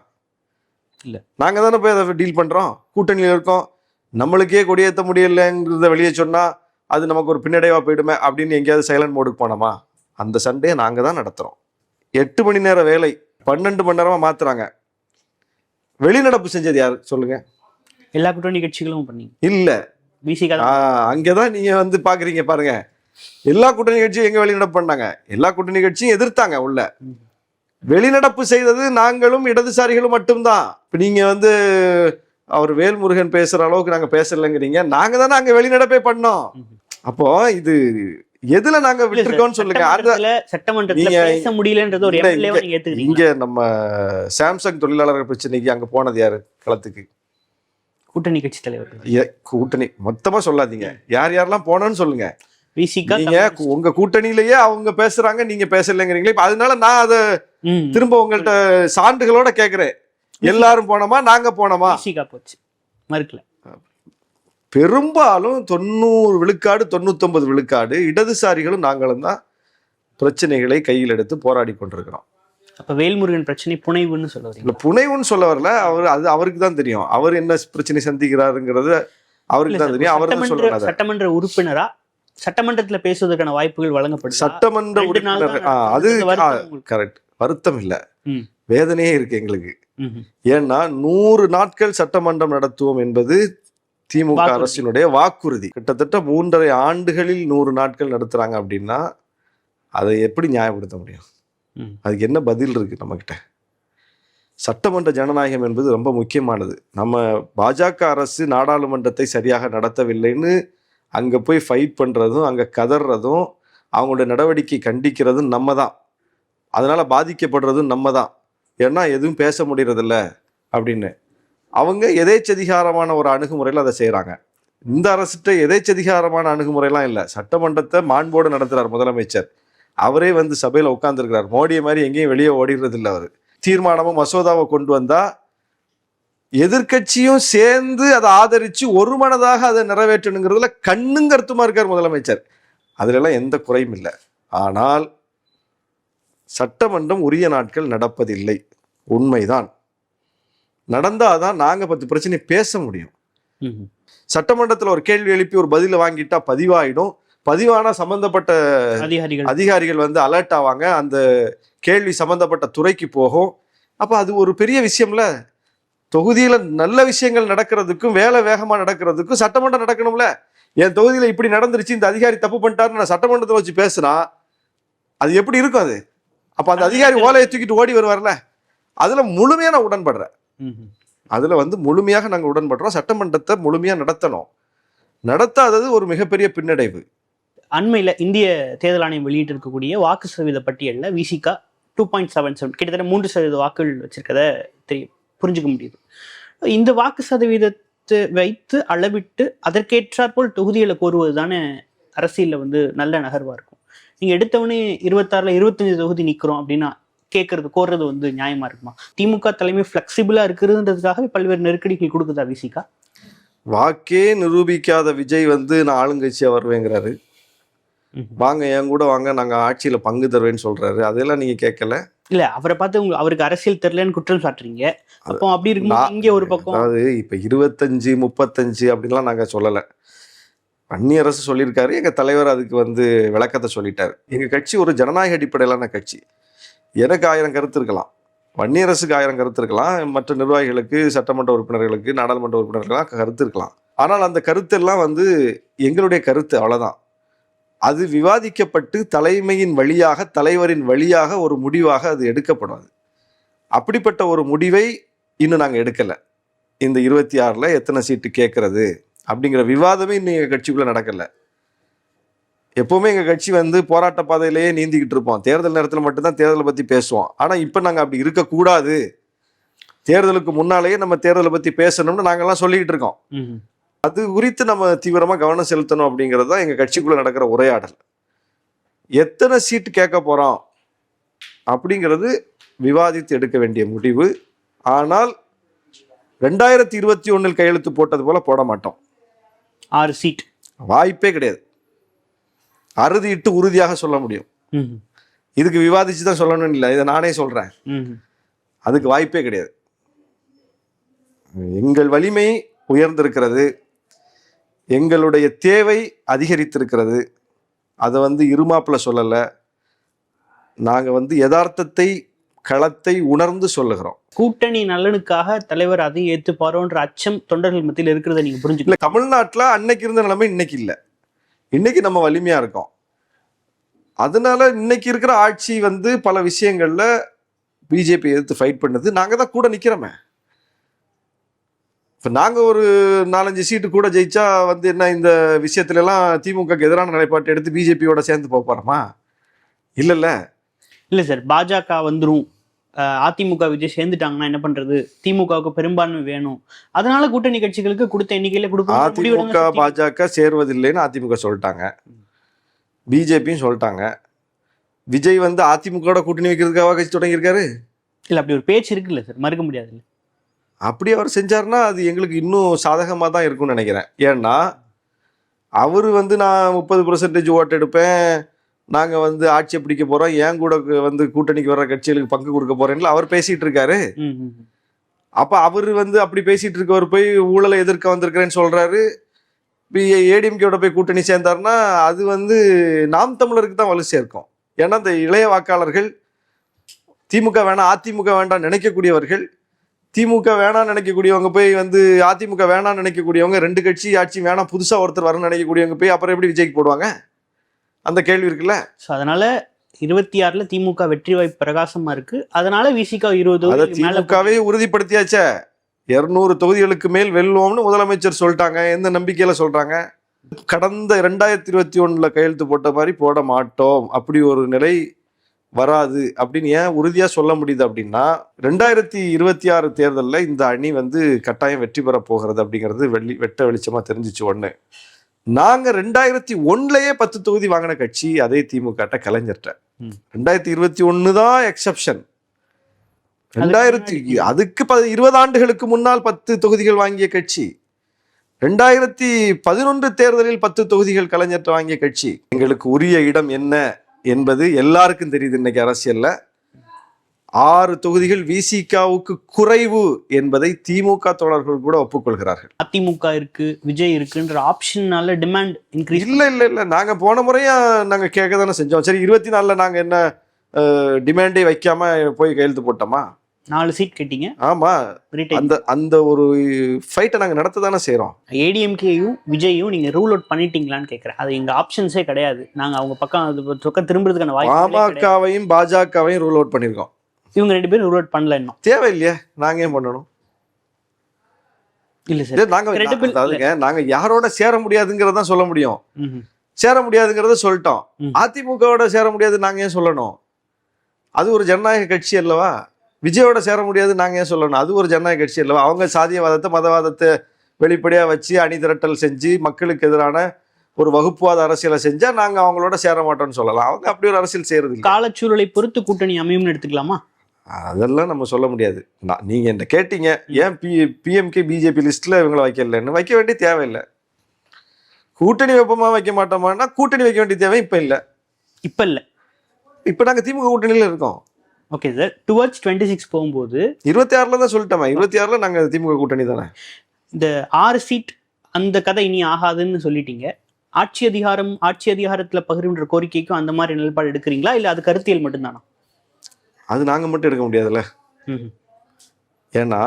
இல்லை. நாங்கள் தானே போய் அதை டீல் பண்ணுறோம். கூட்டணியில் இருக்கோம், நம்மளுக்கே கொடியேற்ற முடியலைங்கிறத வெளியே சொன்னால் அது நமக்கு ஒரு பின்னடைவாக போயிடுமே அப்படின்னு எங்கேயாவது சைலண்ட் மோடுக்கு போனோமா? அந்த சண்டையை நாங்கள் தான் நடத்துகிறோம். 8 மணி நேர வேலை 12 மணி நேரமாக மாற்றுறாங்க. வெளிநடப்பு செஞ்சது யார் சொல்லுங்க? எல்லா கூட்டணி கட்சிகளும் பண்ணி இல்லை. அங்கேதான் நீங்கள் வந்து பார்க்குறீங்க பாருங்க. எல்லா கூட்டணி கட்சியும் எங்கே வெளிநடப்பு பண்ணாங்க? எல்லா கூட்டணி கட்சியும் எதிர்த்தாங்க. உள்ள வெளிநடப்பு செய்தது நாங்களும் இடதுசாரிகளும் மட்டும்தான். இப்போ நீங்கள் வந்து அவர் வேல்முருகன் பேசுகிற அளவுக்கு நாங்கள் பேசலைங்கிறீங்க. நாங்கள் தானே அங்கே வெளிநடப்பே பண்ணோம். அப்போ இது எதுல நாங்க விட்டுருக்கோம்னு சொல்லுங்க. சட்டமன்றத்துல பேச முடியலன்றது ஒரு எம்எல்ஏவா நீங்க ஏத்துக்கிறீங்க. இங்க நம்ம சாம்சங் தொழிலாளர்கள் பிரச்சனைக்கு அங்க போனது யாரு களத்துக்கு? கூட்டணி கட்சி தலைவர்கள். கூட்டணி மொத்தமா சொல்லாதீங்க, யார் யாரெல்லாம் போனோன்னு சொல்லுங்க. விசிகா நீங்க உங்க கூட்டணியிலேயே அவங்க பேசுறாங்க, நீங்க பேசலைங்கிறீங்களே. இப்ப அதனால நான் அதை திரும்ப உங்கள்ட்ட சான்றுகளோட கேக்குறேன். எல்லாரும் போனோமா, நாங்க போனோமா? விசிகா போச்சு, மறுக்கல. பெரும்பாலும் 90 விழுக்காடு 99 விழுக்காடு இடதுசாரிகளும் நாங்களும் தான் பிரச்சனைகளை கையில் எடுத்து போராடி கொண்டிருக்கிறோம். அப்ப வேல்முருகன் பிரச்சனை புனைவுன்னு சொல்ல வரீங்க? இல்ல, புனைவுன்னு சொல்ல வரல. அது அவருக்கு தான் தெரியும். அவர் என்ன பிரச்சனை சந்திக்கிறாருங்கிறது அவருக்கு தான் தெரியும். அவர் தான் சொல்றாரு. சட்டமன்ற உறுப்பினரா சட்டமன்றத்துல பேசுவதற்கான வாய்ப்புகள் வழங்கப்படுது. சட்டமன்ற உறுப்பினர் அது கரெக்ட். வருத்தம் இல்ல, வேதனையே இருக்கு எங்களுக்கு. ஏன்னா 100 நாட்கள் சட்டமன்றம் நடத்துவோம் என்பது திமுக அரசினுடைய வாக்குறுதி. கிட்டத்தட்ட 3.5 ஆண்டுகளில் 100 நாட்கள் நடத்துறாங்க அப்படின்னா அதை எப்படி நியாயப்படுத்த முடியும்? அதுக்கு என்ன பதில் இருக்கு நம்ம கிட்ட? சட்டமன்ற ஜனநாயகம் என்பது ரொம்ப முக்கியமானது. நம்ம பாஜக அரசு நாடாளுமன்றத்தை சரியாக நடத்தவில்லைன்னு அங்க போய் ஃபைட் பண்றதும், அங்க கதறதும், அவங்களுடைய நடவடிக்கை கண்டிக்கிறதும் நம்ம தான். அதனால பாதிக்கப்படுறதும் நம்ம தான். ஏன்னா எதுவும் பேச முடியறதில்ல அப்படின்னு அவங்க எதேச்சதிகாரமான ஒரு அணுகுமுறையில் அதை செய்கிறாங்க. இந்த அரசுகிட்ட எதேச்சதிகாரமான அணுகுமுறையெல்லாம் இல்லை. சட்டமன்றத்தை மாண்போடு நடத்துகிறார் முதலமைச்சர். அவரே வந்து சபையில் உட்கார்ந்துருக்கிறார். மோடியை மாதிரி எங்கேயும் வெளியே ஓடிடுறது இல்லை. அவர் தீர்மானமும் மசோதாவை கொண்டு வந்தா எதிர்கட்சியும் சேர்ந்து அதை ஆதரித்து ஒரு மனதாக அதை நிறைவேற்றணுங்கிறதுல கண்ணும் கருத்துமா இருக்கார் முதலமைச்சர். அதுலெல்லாம் எந்த குறையும் இல்லை. ஆனால் சட்டமன்றம் உரிய நாட்கள் நடப்பதில்லை, உண்மைதான். நடந்தாதான் நாங்க 10 பிரச்சனை பேச முடியும். சட்டமன்றத்தில் ஒரு கேள்வி எழுப்பி ஒரு பதில வாங்கிட்டா பதிவாயிடும். பதிவானா சம்பந்தப்பட்ட அதிகாரிகள் வந்து அலர்ட் ஆவாங்க, அந்த கேள்வி சம்பந்தப்பட்ட துறைக்கு போகும். அப்ப அது ஒரு பெரிய விஷயம்ல. தொகுதியில நல்ல விஷயங்கள் நடக்கிறதுக்கும் வேலை வேகமா நடக்கிறதுக்கும் சட்டமன்றம் நடக்கணும்ல. என் தொகுதியில இப்படி நடந்துருச்சு, இந்த அதிகாரி தப்பு பண்ணிட்டாருன்னு நான் சட்டமன்றத்தில் வச்சு பேசுனா அது எப்படி இருக்கும்? அது அப்ப அந்த அதிகாரி ஓலையை தூக்கிட்டு ஓடி வருவார்ல. அதுல முழுமையா நான் உடன்படுறேன். அதுல வந்து முழுமையாக நாங்கள் உடன்படுறோம். சட்டமன்றத்தை முழுமையா நடத்தணும். நடத்தாதது ஒரு மிகப்பெரிய பின்னடைவு. அண்மையில இந்திய தேர்தல் ஆணையம் வெளியிட்டு இருக்கக்கூடிய வாக்கு சதவீத பட்டியல்ல விசிகா 2.77 கிட்டத்தட்ட 3% வாக்குகள் வச்சிருக்கத தெரியும், புரிஞ்சுக்க முடியுது. இந்த வாக்கு சதவீதத்தை வைத்து அளவிட்டு அதற்கேற்றாற்போல் தொகுதிகளை கோருவது தானே அரசியல்ல வந்து நல்ல நகர்வா இருக்கும். நீங்க எடுத்தவனே 26ல 25 தொகுதி நிக்கிறோம் அப்படின்னா கேட்கறது கோர்றது வந்து நியாயமா இருக்குமா? திமுக தலைமை பிளெக்சிபிளா இருக்குதுன்றதுக்காக பல்வேறு நெருக்கடிகள் கொடுக்குதா விசிகா? வாக்கே நிரூபிக்காத விஜய் வந்து நான் ஆளுங்கட்சியா வருவேங்கிறாரு. வாங்க என் கூட வாங்க, நாங்க ஆட்சியில பங்கு தருவேன்னு சொல்றாரு. அதெல்லாம் நீங்க கேட்கல. இல்ல, அவரை பார்த்து அவருக்கு அரசியல் தெரியலன்னு குற்றம் சாட்டுறீங்க. அப்போ அப்படி இருக்கும்போது இங்கே ஒரு பக்கம், அதாவது இப்ப 25 35 அப்படின்லாம் நாங்க சொல்லல. அந்நிய அரசு சொல்லியிருக்காரு, எங்க தலைவர் அதுக்கு வந்து விளக்கத்தை சொல்லிட்டாரு. எங்க கட்சி ஒரு ஜனநாயக அடிப்படையிலான கட்சி. எனக்கு 1000 கருத்து இருக்கலாம், வன்னியரசுக்கு 1000 கருத்து இருக்கலாம், மற்ற நிர்வாகிகளுக்கு, சட்டமன்ற உறுப்பினர்களுக்கு, நாடாளுமன்ற உறுப்பினர்களுக்கு கருத்து இருக்கலாம். ஆனால் அந்த கருத்தெல்லாம் வந்து எங்களுடைய கருத்து, அவ்வளவுதான். அது விவாதிக்கப்பட்டு தலைமையின் வழியாக, தலைவரின் வழியாக ஒரு முடிவாக அது எடுக்கப்படாது. அப்படிப்பட்ட ஒரு முடிவை இன்னும் நாங்கள் எடுக்கலை. இந்த 26ல் எத்தனை சீட்டு கேட்கறது அப்படிங்கிற விவாதமே இன்னும் எங்கள் கட்சிக்குள்ளே நடக்கலை. எப்போவுமே எங்கள் கட்சி வந்து போராட்ட பாதையிலேயே நீந்திக்கிட்டு இருப்போம். தேர்தல் நேரத்தில் மட்டும்தான் தேர்தலை பற்றி பேசுவோம். ஆனால் இப்போ நாங்கள் அப்படி இருக்கக்கூடாது. தேர்தலுக்கு முன்னாலேயே நம்ம தேர்தலை பற்றி பேசணும்னு நாங்கள்லாம் சொல்லிக்கிட்டு இருக்கோம். அது குறித்து நம்ம தீவிரமாக கவனம் செலுத்தணும் அப்படிங்கிறது தான் எங்கள் கட்சிக்குள்ளே நடக்கிற உரையாடல். எத்தனை சீட்டு கேட்க போகிறோம் அப்படிங்கிறது விவாதித்து எடுக்க வேண்டிய முடிவு. ஆனால் 2021 கையெழுத்து போட்டது போல போட மாட்டோம். 6 சீட் வாய்ப்பே கிடையாது. அறுதிட்டு உறுதியாக சொல்ல முடியும். இதுக்கு விவாதிச்சு தான் சொல்லணும்னு இல்லை, இதை நானே சொல்றேன். அதுக்கு வாய்ப்பே கிடையாது. எங்கள் வலிமை உயர்ந்திருக்கிறது, எங்களுடைய தேவை அதிகரித்திருக்கிறது. அதை வந்து இருமாப்புல சொல்லலை, நாங்கள் வந்து யதார்த்தத்தை, களத்தை உணர்ந்து சொல்லுகிறோம். கூட்டணி நலனுக்காக தலைவர் அதை ஏற்றுப்பாரோன்ற அச்சம் தொண்டர்கள் மத்தியில் இருக்கிறத நீங்க புரிஞ்சுக்கல. தமிழ்நாட்டில் அன்னைக்கு இருந்த நிலைமை இன்னைக்கு இல்லை. இன்னைக்கு நம்ம வலிமையா இருக்கோம். அதனால இன்னைக்கு இருக்கிற ஆட்சி வந்து பல விஷயங்கள்ல பிஜேபி எதிர்த்து ஃபைட் பண்ணது நாங்க தான் கூட நிக்கிறோமே. இப்போ நாங்கள் ஒரு 4-5 சீட்டு கூட ஜெயிச்சா வந்து என்ன இந்த விஷயத்துல எல்லாம் திமுகக்கு எதிரான நிலைப்பாட்டை எடுத்து பிஜேபியோட சேர்ந்து போறோமா? இல்லைல்ல. இல்லை சார், பாஜக வந்துரும், அதிமுக விஜய் சேர்ந்துட்டாங்கன்னா என்ன பண்றது, திமுகவுக்கு பெரும்பான்மை வேணும், அதனால கூட்டணி கட்சிகளுக்கு கொடுத்த எண்ணிக்கையில கொடுக்கும். அதிமுக பாஜக சேர்வதில்லைன்னு அதிமுக சொல்லிட்டாங்க, பிஜேபியும் சொல்லிட்டாங்க. விஜய் வந்து அதிமுக கூட்டணி வைக்கிறதுக்காக கட்சி தொடங்கியிருக்காரு. இல்லை, அப்படி ஒரு பேச்சு இருக்குல்ல சார், மறுக்க முடியாது. இல்லை, அப்படி அவர் செஞ்சாருன்னா அது எங்களுக்கு இன்னும் சாதகமாக தான் இருக்கும்னு நினைக்கிறேன். ஏன்னா அவர் வந்து நான் 30% ஓட்டு எடுப்பேன், நாங்கள் வந்து ஆட்சியை பிடிக்க போகிறோம், ஏன் கூட வந்து கூட்டணிக்கு வர்ற கட்சிகளுக்கு பங்கு கொடுக்க போறேன்னு அவர் பேசிட்டு இருக்காரு. அப்போ அவர் வந்து அப்படி பேசிட்டு இருக்கவர் போய் ஊழலை எதிர்க்க வந்திருக்கிறேன்னு சொல்றாரு. ஏடிஎம்கேயோட போய் கூட்டணி சேர்ந்தாருன்னா அது வந்து நாம் தமிழருக்கு தான் வலு சேர்க்கும். ஏன்னா இந்த இளைய வாக்காளர்கள் திமுக வேணாம் அதிமுக வேண்டாம் நினைக்கக்கூடியவர்கள், திமுக வேணாம் நினைக்கக்கூடியவங்க போய் வந்து அதிமுக வேணாம் நினைக்கக்கூடியவங்க, 2 கட்சி ஆட்சி வேணாம் புதுசா ஒருத்தர் வரணும்னு நினைக்கக்கூடியவங்க போய் அப்புறம் எப்படி விஜய்க்கு போடுவாங்க? அந்த கேள்வி இருக்குல்ல. அதனால 26ல திமுக வெற்றி வாய்ப்பு பிரகாசமா இருக்கு. அதனால விசிக 20 திமுகவே உறுதிப்படுத்தியாச்சே, 200 தொகுதிகளுக்கு மேல் வெல்லுவோம்னு முதலமைச்சர் சொல்லிட்டாங்க. எந்த நம்பிக்கையில சொல்றாங்க? கடந்த 2021 கையெழுத்து போட்ட மாதிரி போட மாட்டோம், அப்படி ஒரு நிலை வராது அப்படின்னு ஏன் உறுதியா சொல்ல முடியுது அப்படின்னா 2026 தேர்தலில் இந்த அணி வந்து கட்டாயம் வெற்றி பெற போகிறது அப்படிங்கிறது வெட்ட வெளிச்சமா தெரிஞ்சிச்சு. ஒண்ணு, நாங்க 2001லயே 10 தொகுதி வாங்கின கட்சி அதே திமுக கலைஞர்கிட்ட. 2021 தான் எக்ஸப்ஷன். அதுக்கு 20 ஆண்டுகளுக்கு முன்னால் 10 தொகுதிகள் வாங்கிய கட்சி. 2011 தேர்தலில் 10 தொகுதிகள் கலைஞர்கிட்ட வாங்கிய கட்சி. எங்களுக்கு உரிய இடம் என்ன என்பது எல்லாருக்கும் தெரியுது. இன்னைக்கு அரசியல்ல 6 தொகுதிகள் விசிகாவுக்கு குறைவு என்பதை திமுக தோழர்கள் கூட ஒப்புக்கொள்கிறார்கள். அதிமுக இருக்கு, விஜய் இருக்குன்ற ஆப்ஷனால டிமாண்ட் இன்க்ரீஸ். இல்ல நாங்க போன முறையா நாங்க கேட்க தானே செஞ்சோம். சரி, 24ல நாங்க என்ன டிமாண்டே வைக்காம போய் கையெழுத்து போட்டோமா? 4 சீட் கேட்டீங்க. ஆமா, அந்த ஒரு ஃபைட்டை நாங்க நடத்த தானே செய்யறோம். ஏடிஎம்கேயும் விஜயும் நீங்க ரூல் அவுட் பண்ணிட்டீங்களான்னு கேட்கறேன். அது எங்க ஆப்ஷன்ஸே கிடையாது. நாங்க அவங்க பக்கம் திரும்புறதுக்கான வாய்ப்பு. பாமகவையும் பாஜகவையும் ரூல் அவுட் பண்ணிருக்கோம். இவங்க 2 பேரும் ரூல் அவுட் பண்ணல. இன்னும் தேவையில்லையே, நாங்க ஏன் பண்ணணும்? இல்ல சார், நாங்க யாரோட சேர முடியாதுங்கிறத சொல்ல முடியும். சேர முடியாதுங்கிறத சொல்லிட்டோம். அதிமுகவோட சேர முடியாது நாங்க ஏன் சொல்லணும்? அது ஒரு ஜனநாயக கட்சி அல்லவா. விஜயோட சேர முடியாது நாங்க ஏன் சொல்லணும்? அது ஒரு ஜனநாயக கட்சி அல்லவா. அவங்க சாதியவாதத்தை மதவாதத்தை வெளிப்படையா வச்சு அணி திரட்டல் செஞ்சு மக்களுக்கு எதிரான ஒரு வகுப்புவாத அரசியலை செஞ்சா நாங்க அவங்களோட சேர மாட்டோம்னு சொல்லலாம். அவங்க அப்படி ஒரு அரசியல் செய்யறது. காலச்சூழலை பொறுத்து கூட்டணி அமையும்னு எடுத்துக்கலாமா? அதெல்லாம் நம்ம சொல்ல முடியாது. நீங்க என்ன கேட்டீங்க, ஏன் பிஎம்கே பிஜேபி லிஸ்ட்ல இவங்களை வைக்கலன்னு. வைக்க வேண்டிய தேவையில்லை. கூட்டணி வைப்போமா வைக்க மாட்டோமான்னா கூட்டணி வைக்க வேண்டிய தேவை இப்ப இல்ல. இப்ப நாங்க திமுக கூட்டணியில இருக்கோம். ஓகே சார், டுவர்ட்ஸ் 26 போகும்போது 26ல தான் சொல்லிட்டோமா. 26ல நாங்க திமுக கூட்டணி தானே. இந்த 6 சீட் அந்த கதை இனி ஆகாதுன்னு சொல்லிட்டீங்க. ஆட்சி அதிகாரத்துல பகிர்வுன்ற கோரிக்கைக்கும் அந்த மாதிரி நிலைப்பாடு எடுக்கிறீங்களா, இல்ல அது கருத்தியல் மட்டும்தானா? அது நாங்க மட்டும் எடுக்க முடியாதுல்ல. ஏன்னா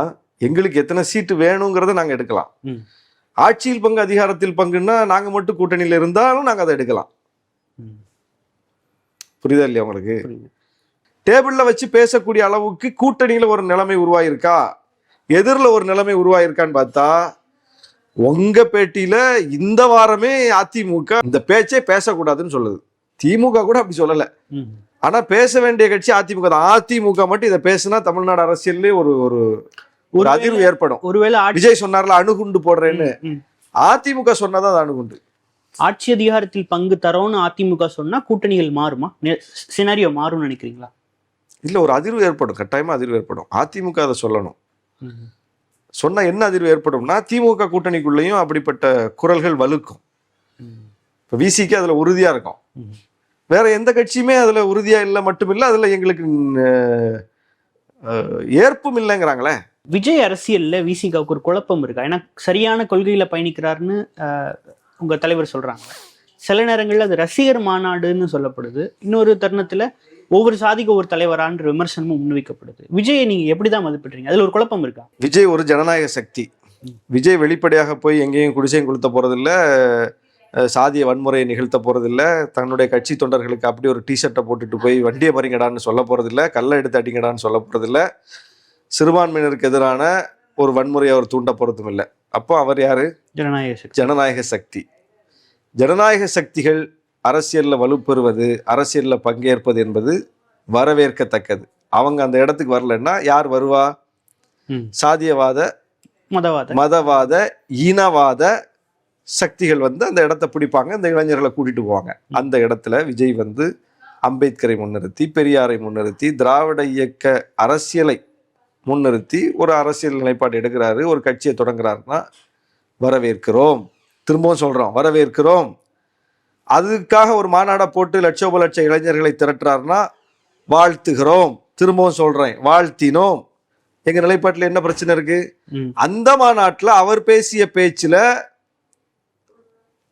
எங்களுக்கு எத்தனை சீட்டு வேணுங்கிறத நாங்க எடுக்கலாம். ஆட்சியில் பங்கு அதிகாரத்தில் பங்குன்னா நாங்க மட்டும் கூட்டணியில இருந்தாலும் நாங்க அதை எடுக்கலாம். புரியுதா இல்லையா உங்களுக்கு? டேபிள்ல வச்சு பேசக்கூடிய அளவுக்கு கூட்டணியில ஒரு நிலைமை உருவாயிருக்கா, எதிரில் ஒரு நிலைமை உருவாயிருக்கான்னு பார்த்தா உங்க பேட்டியில இந்த வாரமே அதிமுக இந்த பேச்சே பேசக்கூடாதுன்னு சொல்லுது. திமுக கூட அப்படி சொல்லல. ஆனா பேச வேண்டிய கட்சி அதிமுக தான். அதிமுக மட்டும் இதை பேசுனா தமிழ்நாடு அரசியல்ல ஒரு அதிர்வு ஏற்படும். ஒருவேளை விஜய் சொன்னார்ல அணுகுண்டு போடுறேன்னு, அதிமுக சொன்னாதான் அது அணுகுண்டு. ஆட்சி அதிகாரத்தில் பங்கு தரோன்னு அதிமுக சொன்னா கூட்டணிகள் மாறுமா, சினாரியோ மாறும்னு நினைக்கிறீங்களா? இல்ல, ஒரு அதிர்வு ஏற்படும், கட்டாயமா அதிர்வு ஏற்படும். அதிமுக அதை சொல்லணும். சொன்னா என்ன அதிர்வு ஏற்படும்னா திமுக கூட்டணிக்குள்ளேயும் அப்படிப்பட்ட குரல்கள் வலுக்கும். இப்ப விசிக்கு அதுல உறுதியா இருக்கும். வேற எந்த கட்சியுமே அதுல உறுதியா இல்லை மட்டும் இல்ல, அதுல எங்களுக்கு ஏற்பும் இல்லைங்கிறாங்களே. விஜய் அரசியல்ல விசிகாவுக்கு ஒரு குழப்பம் இருக்கா? ஏன்னா சரியான கொள்கையில பயணிக்கிறாருன்னு உங்க தலைவர் சொல்றாங்க. சில நேரங்கள்ல அது ரசிகர் மாநாடுன்னு சொல்லப்படுது. இன்னொரு தருணத்துல ஒவ்வொரு சாதிக்கு ஒவ்வொரு தலைவரான்ற விமர்சனமும் முன்வைக்கப்படுது. விஜயை நீங்க எப்படிதான் மதிப்பிடுறீங்க? அதுல ஒரு குழப்பம் இருக்கா? விஜய் ஒரு ஜனநாயக சக்தி. விஜய் வெளிப்படையாக போய் எங்கேயும் குடிசையும் கொளுத்த போறதில்ல, சாதிய வன்முறையை நிகழ்த்த போறதில்ல, தன்னுடைய கட்சி தொண்டர்களுக்கு அப்படி ஒரு டிஷர்ட்டை போட்டுட்டு போய் வண்டியை மறிங்கடான்னு சொல்ல போறதில்ல, கல்லை எடுத்து அடிங்கடான்னு சொல்ல போறதில்ல, சிறுபான்மையினருக்கு எதிரான ஒரு வன்முறையை அவர் தூண்ட போறதும் இல்லை. அப்போ அவர் யாரு? ஜனநாயக சக்தி. ஜனநாயக சக்திகள் அரசியல்ல வலுப்பெறுவது, அரசியல்ல பங்கேற்பது என்பது வரவேற்கத்தக்கது. அவங்க அந்த இடத்துக்கு வரலன்னா யார் வருவா? சாதியவாத, மதவாத, இனவாத சக்திகள் வந்து அந்த இடத்த பிடிப்பாங்க, இந்த இளைஞர்களை கூட்டிட்டு போவாங்க. அந்த இடத்துல விஜய் வந்து அம்பேத்கரை முன்னிறுத்தி, பெரியாரை முன்னிறுத்தி, திராவிட இயக்க அரசியலை முன்னிறுத்தி ஒரு அரசியல் நிலைப்பாடு எடுக்கிறாரு, ஒரு கட்சியை தொடங்குறாருன்னா வரவேற்கிறோம். திரும்பவும் சொல்றோம், வரவேற்கிறோம். அதுக்காக ஒரு மாநாடை போட்டு லட்சோப லட்ச இளைஞர்களை திரட்டுறாருன்னா வாழ்த்துகிறோம். திரும்பவும் சொல்றேன், வாழ்த்தினோம். எங்க நிலைப்பாட்டில் என்ன பிரச்சனை இருக்கு? அந்த மாநாட்டில் அவர் பேசிய பேச்சுல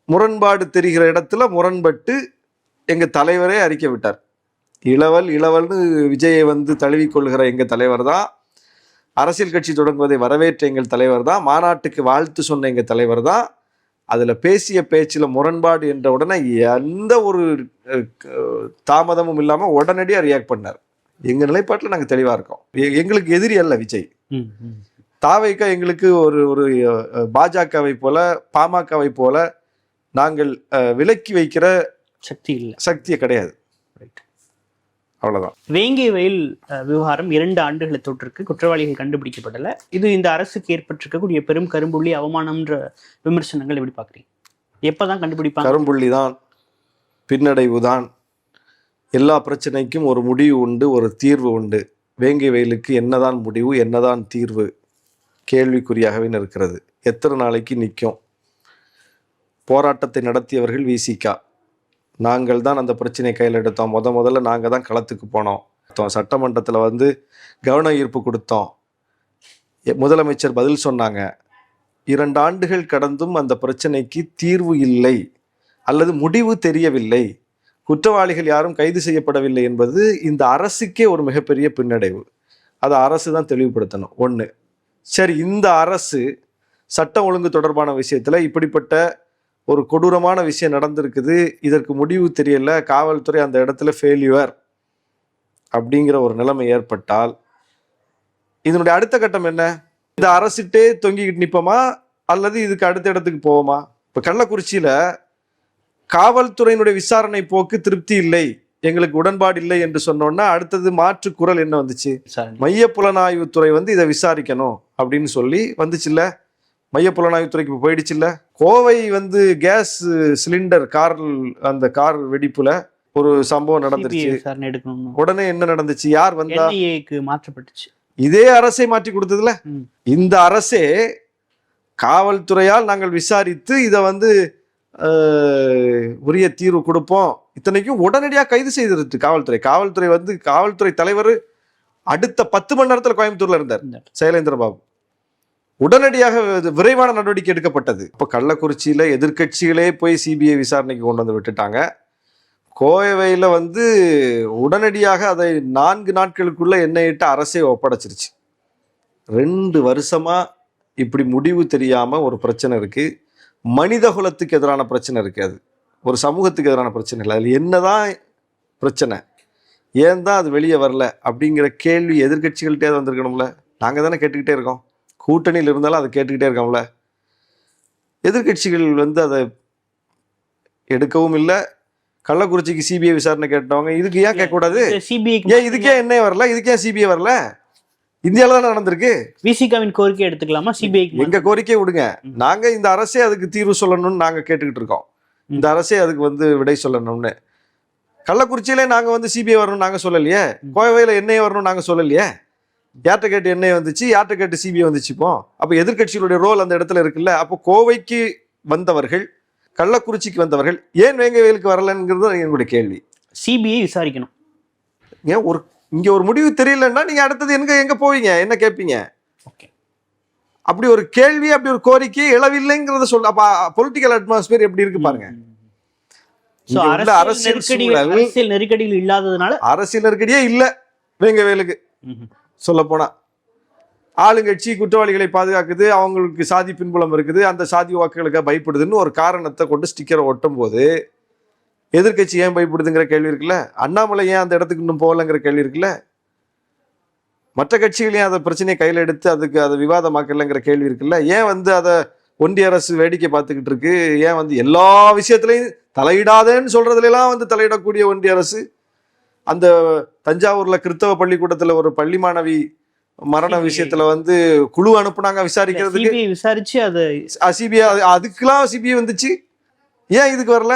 முரண்பாடு தெரிகிற இடத்துல முரண்பட்டு எங்க தலைவரே அறிக்கை விட்டார். இளவல்னு விஜயை வந்து தழுவிக்கொள்கிற எங்க தலைவர் தான், அரசியல் கட்சி தொடங்குவதை வரவேற்ற எங்கள் தலைவர் தான், மாநாட்டுக்கு வாழ்த்து சொன்ன எங்க தலைவர் தான். அதுல பேசிய பேச்சுல முரண்பாடு என்ற உடனே எந்த ஒரு தாமதமும் இல்லாம உடனடியாக ரியாக்ட் பண்ணார். எங்க நிலைப்பாட்டில் நாங்கள் தெளிவா இருக்கோம். எங்களுக்கு எதிரி அல்ல விஜய். தாவைக்கா எங்களுக்கு ஒரு பாஜகவை போல, பாமகவை போல நாங்கள் விலக்கி வைக்கிற சக்தியே கிடையாது. அவ்வளவுதான். வேங்கை வயல் விவகாரம் 2 ஆண்டுகளை தொற்றிருக்கு, குற்றவாளிகள் கண்டுபிடிக்கப்படல. இது இந்த அரசுக்கு ஏற்பட்டிருக்கக்கூடிய பெரும் கரும்புள்ளி, அவமானம்ன்ற விமர்சனங்கள் எப்படி பாக்குறீங்க? எப்பதான் கண்டுபிடிப்பாங்க? கரும்புள்ளி தான், பின்னடைவு தான். எல்லா பிரச்சனைக்கும் ஒரு முடிவு உண்டு, ஒரு தீர்வு உண்டு. வேங்கை வயலுக்கு என்னதான் முடிவு, என்னதான் தீர்வு கேள்விக்குறியாகவே இருக்கிறது. எத்தனை நாளைக்கு நிற்கும்? போராட்டத்தை நடத்தியவர்கள் விசிகா, நாங்கள் தான் அந்த பிரச்சனையை கையில் எடுத்தோம். முதல்ல நாங்கள் தான் களத்துக்கு போனோம். சட்டமன்றத்தில் வந்து கவன ஈர்ப்பு கொடுத்தோம். முதலமைச்சர் பதில் சொன்னாங்க. 2 ஆண்டுகள் கடந்தும் அந்த பிரச்சனைக்கு தீர்வு இல்லை அல்லது முடிவு தெரியவில்லை, குற்றவாளிகள் யாரும் கைது செய்யப்படவில்லை என்பது இந்த அரசுக்கே ஒரு மிகப்பெரிய பின்னடைவு. அதை அரசு தான் தெளிவுபடுத்தணும். 1. சரி, இந்த அரசு சட்டம் ஒழுங்கு தொடர்பான விஷயத்தில் இப்படிப்பட்ட ஒரு கொடூரமான விஷயம் நடந்திருக்குது, இதற்கு முடிவு தெரியல, காவல்துறை அந்த இடத்துல ஃபெயில்யூர் அப்படிங்கிற ஒரு நிலைமை ஏற்பட்டால் இதனுடைய அடுத்த கட்டம் என்ன? இந்த அரசிட்டே தொங்கிக்கிட்டு நிற்போமா அல்லது இதுக்கு அடுத்த இடத்துக்கு போவோமா? இப்போ கள்ளக்குறிச்சியில காவல்துறையினுடைய விசாரணை போக்கு திருப்தி இல்லை, எங்களுக்கு உடன்பாடு இல்லை என்று சொன்னோன்னா அடுத்தது மாற்று குரல் என்ன வந்துச்சு? மைய புலனாய்வுத்துறை வந்து இதை விசாரிக்கணும் அப்படின்னு சொல்லி வந்துச்சுல்ல. மைய புலனாய்வுத்துறைக்கு இப்போ போயிடுச்சு இல்லை. கோவை வந்து கேஸ் சிலிண்டர் அந்த கார் வெடிப்புல ஒரு சம்பவம் நடந்துருச்சு. உடனே என்ன நடந்துச்சு? யார் வந்தா? மாற்றப்பட்டுச்சு. இதே அரசை மாற்றி கொடுத்ததுல. இந்த அரசே காவல்துறையால் நாங்கள் விசாரித்து இதை வந்து உரிய தீர்வு கொடுப்போம், இத்தனைக்கும் உடனடியாக கைது செய்திருக்கு காவல்துறை வந்து காவல்துறை தலைவர் அடுத்த 10 மணி நேரத்தில் கோயம்புத்தூர்ல இருந்தார், சைலேந்திர பாபு. உடனடியாக விரைவான நடவடிக்கை எடுக்கப்பட்டது. இப்போ கள்ளக்குறிச்சியில எதிர்கட்சிகளே போய் சிபிஐ விசாரணைக்கு கொண்டு வந்து விட்டுட்டாங்க. கோவையில வந்து உடனடியாக அதை 4 நாட்களுக்குள்ள எண்ணெயிட்டு அரசே ஒப்படைச்சிருச்சு. 2 வருஷமா இப்படி முடிவு தெரியாம ஒரு பிரச்சனை இருக்கு. மனித குலத்துக்கு எதிரான பிரச்சனை இருக்கு, அது ஒரு சமூகத்துக்கு எதிரான பிரச்சனை இல்லை. அதில் என்னதான் பிரச்சனை, ஏன் தான் அது வெளியே வரல அப்படிங்கிற கேள்வி எதிர்கட்சிகள்கிட்டே வந்திருக்கணும்ல. நாங்கள் தானே கேட்டுக்கிட்டே இருக்கோம், கூட்டணியில் இருந்தாலும் அதை கேட்டுக்கிட்டே இருக்கோம்ல. எதிர்கட்சிகள் வந்து அதை எடுக்கவும் இல்லை. கள்ளக்குறிச்சிக்கு சிபிஐ விசாரணை கேட்டவங்க இதுக்கு ஏன் கேட்கக்கூடாது? ஏன் இதுக்கே என்ன வரல, இதுக்கே சிபிஐ வரல? இந்தியாவில தானே நடந்திருக்கு. விசிகாவின் கோரிக்கை எடுத்துக்கலாமா? சிபிஐ எங்க கோரிக்கையை விடுங்க, நாங்க இந்த அரசே அதுக்கு தீர்வு சொல்லணும்னு நாங்க கேட்டுக்கிட்டு இருக்கோம். இந்த அரசே அதுக்கு வந்து விடை சொல்லணும்னு. கள்ளக்குறிச்சியிலே நாங்க வந்து சிபிஐ வரணும்னு நாங்க சொல்லலையே, கோவையில என்ஐஏ வரணும்னு நாங்க சொல்லலையே. யார்கிட்ட கேட்டு என்ஐஏ வந்துச்சு, யார்கிட்ட கேட்டு சிபிஐ வந்துச்சு? இப்போ அப்ப எதிர்கட்சிகளுடைய ரோல் அந்த இடத்துல இருக்குல்ல. அப்போ கோவைக்கு வந்தவர்கள், கள்ளக்குறிச்சிக்கு வந்தவர்கள் ஏன் வேங்கை வயலுக்கு வரலங்கிறது என்னுடைய கேள்வி. சிபிஐ விசாரிக்கணும். ஏன் இங்க ஒரு முடிவு தெரியலன்னா நீங்க அடுத்தது எங்க போவீங்க, என்ன கேட்பீங்க? அப்படி ஒரு கேள்வி, அப்படி ஒரு கோரிக்கை எழவில்லைங்கிறத சொல்ல. அப்ப பொலிட்டிக்கல் அட்மாஸ்பியர் எப்படி இருக்கு பாருங்க. அரசியல் நெருக்கடியில் இல்லாததுனால அரசியல் நெருக்கடியே இல்ல வேங்கை வயலுக்கு. சொல்ல போனா ஆளுங்கட்சி குற்றவாளிகளை பாதுகாக்குது, அவங்களுக்கு சாதி பின்புலம் இருக்குது, அந்த சாதி வாக்குகளுக்கு பயப்படுதுன்னு ஒரு காரணத்தை கொண்டு ஸ்டிக்கரை ஒட்டும் போது எதிர்கட்சி ஏன் பயப்படுதுங்கிற கேள்வி இருக்குல்ல. அண்ணாமலை ஏன் அந்த இடத்துக்கு இன்னும் போகலங்கிற கேள்வி இருக்குல்ல. மற்ற கட்சிகளையும் அதை பிரச்சனையை கையில் எடுத்து அதுக்கு அதை விவாதமாக்கலைங்கிற கேள்வி இருக்குல்ல. ஏன் வந்து அதை ஒன்றிய அரசு வேடிக்கை பார்த்துக்கிட்டு இருக்கு? ஏன் வந்து எல்லா விஷயத்துலையும் தலையிடாதேன்னு சொல்றதுல எல்லாம் வந்து தலையிடக்கூடிய ஒன்றிய அரசு அந்த தஞ்சாவூர்ல கிறிஸ்தவ பள்ளிக்கூடத்துல ஒரு பள்ளி மாணவி மரண விஷயத்துல வந்து குழு அனுப்புனாங்க விசாரிக்கிறதுக்கு. CBI விசாரிச்சு அது சிபிஐ அதுக்கெல்லாம் சிபிஐ வந்துச்சு. ஏன் இதுக்கு வரல?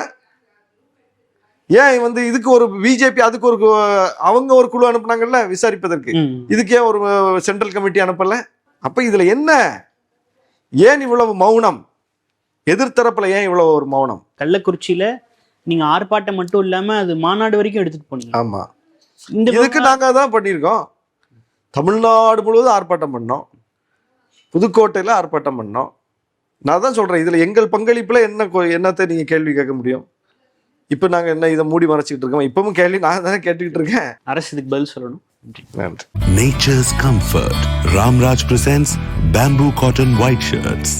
ஏன் வந்து இதுக்கு ஒரு பிஜேபி அதுக்கு ஒரு அவங்க ஒரு குழு அனுப்புனாங்கல்ல விசாரிப்பதற்கு, இதுக்கு ஏன் ஒரு சென்ட்ரல் கமிட்டி அனுப்பல? அப்ப இதுல என்ன, ஏன் இவ்வளவு மௌனம்? எதிர்த்தரப்புல ஏன் இவ்வளவு ஒரு மௌனம்? கள்ளக்குறிச்சியில நீங்க ஆர்ப்பாட்டம் மட்டும் இல்லாம அது மாநாடு வரைக்கும் எடுத்துட்டு போனீங்க. ஆமா, இதுக்கு நாங்க தான் பண்ணியிருக்கோம். தமிழ்நாடு முழுவதும் ஆர்ப்பாட்டம் பண்ணோம், புதுக்கோட்டையில ஆர்ப்பாட்டம் பண்ணோம். நான் தான் சொல்றேன், இதுல எங்கள் பங்களிப்புல என்னத்தை நீங்க கேள்வி கேட்க முடியும்? இப்ப நாங்க என்ன இதை மூடி மறைச்சிட்டு இருக்கோம்? இப்பவும் கேள்வி நான் தானே கேட்டுக்கிட்டு இருக்கேன். அரசு இதுக்கு பதில் சொல்லணும். Nature's comfort. Ramraj presents bamboo cotton white shirts.